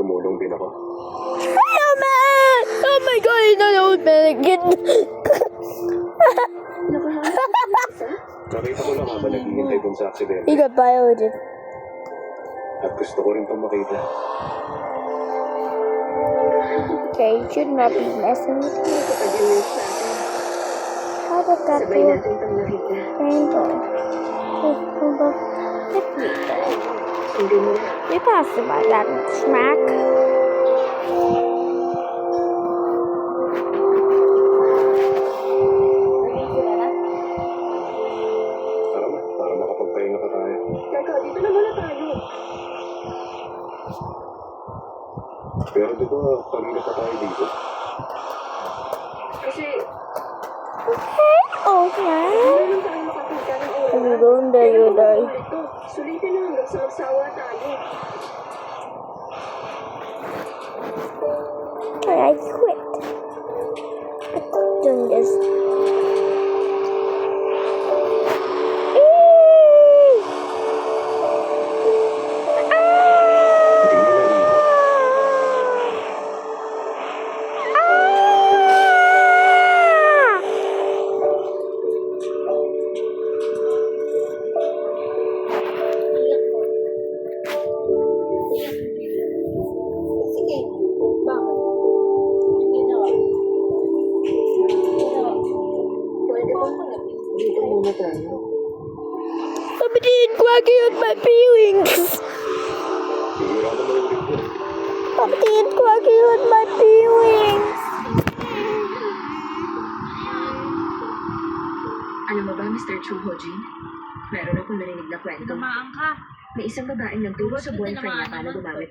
tumulong din ako. Oh man! Oh my God, I don't again. Nakita ko lang habang naghihintay dun sa aksidente. He got violated. At gusto ko rin itong makita. Okay, you should not be messing with me. How the fuck do you handle? You pass about that smack. Tara na, para makapagpahinga pa tayo. Teka, dito na muna tayo. Pero di ba, kanina pa tayo dito? Kasi, Oh man. meron tayo makakita ng oras. If you don't die, you die. Ito, sulitin na hanggang sa magsawa tayo. I quit. I quit doing this. Hindi nila iwan. Sige, bakit? Hindi na. Pwede ba dito muna tayo? I'm being quacky on my feelings. Bihira na maulit yun. I'm being quacky on my feelings. Alam mo ba, Mr. Chu Hojin? Meron akong narinig na kwento. Tumaan ka. May isang babaeng nagturo sa boyfriend niya paano gumamit